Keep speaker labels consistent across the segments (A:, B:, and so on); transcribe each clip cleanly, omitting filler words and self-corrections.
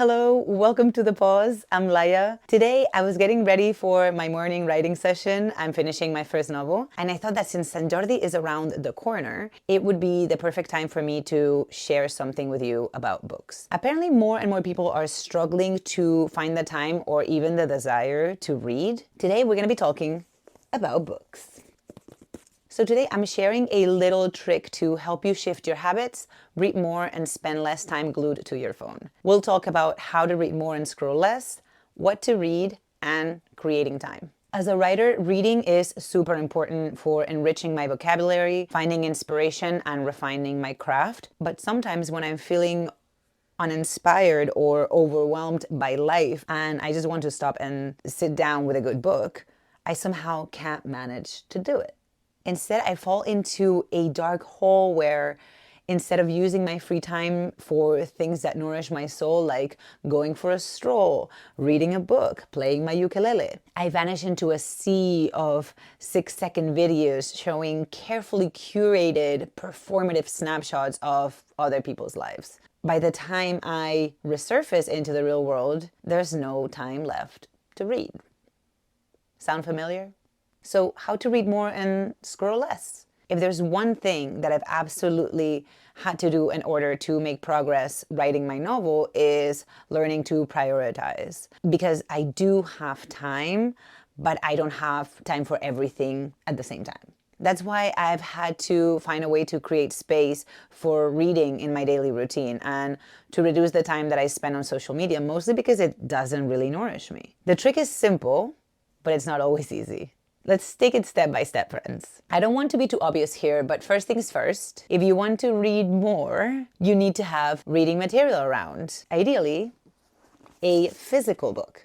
A: Hello, welcome to The Pause. I'm Laya. Today I was getting ready for my morning writing session. I'm finishing my first novel, and I thought that since Sant Jordi is around the corner, it would be the perfect time for me to share something with you about books. Apparently, more and more people are struggling to find the time or even the desire to read. Today we're going to be talking about books. So today I'm sharing a little trick to help you shift your habits, read more, and spend less time glued to your phone. We'll talk about how to read more and scroll less, what to read, and creating time. As a writer, reading is super important for enriching my vocabulary, finding inspiration, and refining my craft. But sometimes when I'm feeling uninspired or overwhelmed by life and I just want to stop and sit down with a good book, I somehow can't manage to do it. Instead, I fall into a dark hole where instead of using my free time for things that nourish my soul, like going for a stroll, reading a book, playing my ukulele, I vanish into a sea of 6-second videos showing carefully curated, performative snapshots of other people's lives. By the time I resurface into the real world, there's no time left to read. Sound familiar? So how to read more and scroll less? If there's one thing that I've absolutely had to do in order to make progress writing my novel is learning to prioritize. Because I do have time, but I don't have time for everything at the same time. That's why I've had to find a way to create space for reading in my daily routine and to reduce the time that I spend on social media, mostly because it doesn't really nourish me. The trick is simple, but it's not always easy. Let's take it step by step, friends. I don't want to be too obvious here, but first things first, if you want to read more, you need to have reading material around. Ideally, a physical book.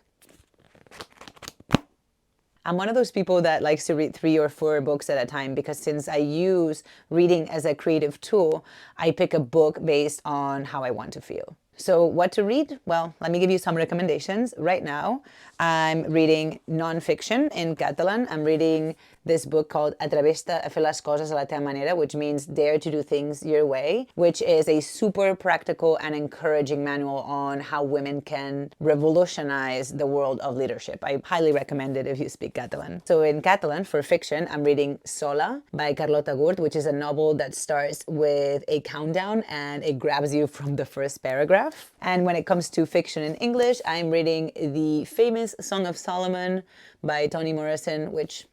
A: I'm one of those people that likes to read 3 or 4 books at a time because since I use reading as a creative tool, I pick a book based on how I want to feel. So what to read? Well, let me give you some recommendations. Right now, I'm reading nonfiction in Catalan. I'm reading this book called Atreveix-te a fer les coses a la teva manera, which means dare to do things your way, which is a super practical and encouraging manual on how women can revolutionize the world of leadership. I highly recommend it if you speak Catalan. So in Catalan, for fiction, I'm reading Sola by Carlota Gurt, which is a novel that starts with a countdown and it grabs you from the first paragraph. And when it comes to fiction in English, I'm reading the famous Song of Solomon by Toni Morrison, which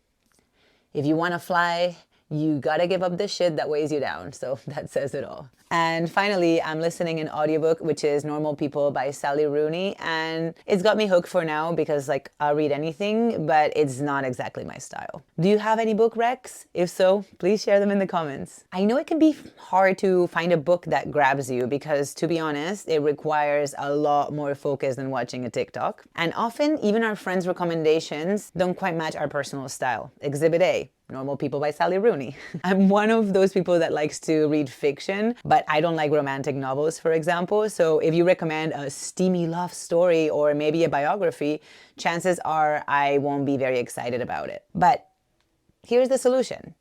A: if you want to fly, you gotta give up the shit that weighs you down. So that says it all. And finally, I'm listening an audiobook, which is Normal People by Sally Rooney. And it's got me hooked for now because I'll read anything, but it's not exactly my style. Do you have any book recs? If so, please share them in the comments. I know it can be hard to find a book that grabs you because, to be honest, it requires a lot more focus than watching a TikTok. And often, even our friends' recommendations don't quite match our personal style. Exhibit A. Normal People by Sally Rooney. I'm one of those people that likes to read fiction, but I don't like romantic novels, for example. So if you recommend a steamy love story or maybe a biography, chances are I won't be very excited about it. But here's the solution.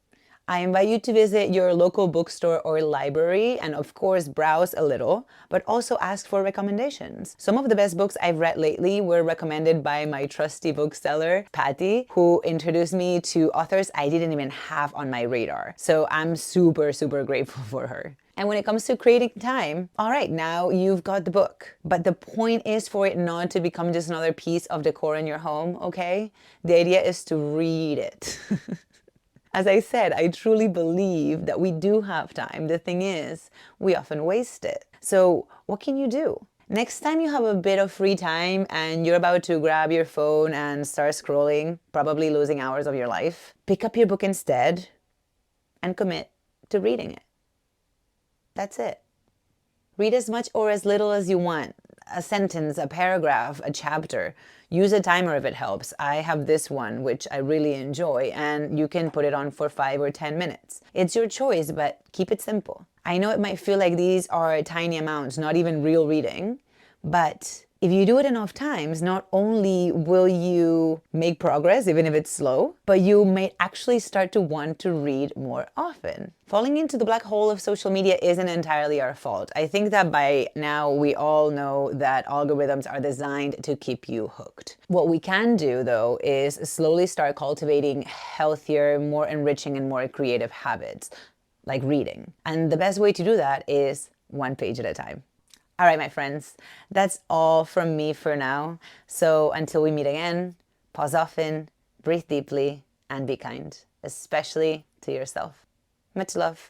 A: I invite you to visit your local bookstore or library and of course browse a little, but also ask for recommendations. Some of the best books I've read lately were recommended by my trusty bookseller, Patty, who introduced me to authors I didn't even have on my radar. So I'm super, super grateful for her. And when it comes to creating time, all right, now you've got the book. But the point is for it not to become just another piece of decor in your home, okay? The idea is to read it. As I said, I truly believe that we do have time. The thing is, we often waste it. So what can you do? Next time you have a bit of free time and you're about to grab your phone and start scrolling, probably losing hours of your life, pick up your book instead and commit to reading it. That's it. Read as much or as little as you want. A sentence, a paragraph, a chapter. Use a timer if it helps. I have this one, which I really enjoy, and you can put it on for 5 or 10 minutes. It's your choice, but keep it simple. I know it might feel like these are tiny amounts, not even real reading, but If you do it enough times, not only will you make progress, even if it's slow, but you may actually start to want to read more often. Falling into the black hole of social media isn't entirely our fault. I think that by now we all know that algorithms are designed to keep you hooked. What we can do, though, is slowly start cultivating healthier, more enriching, and more creative habits, like reading. And the best way to do that is one page at a time. All right, my friends, that's all from me for now. So until we meet again, pause often, breathe deeply, and be kind, especially to yourself. Much love.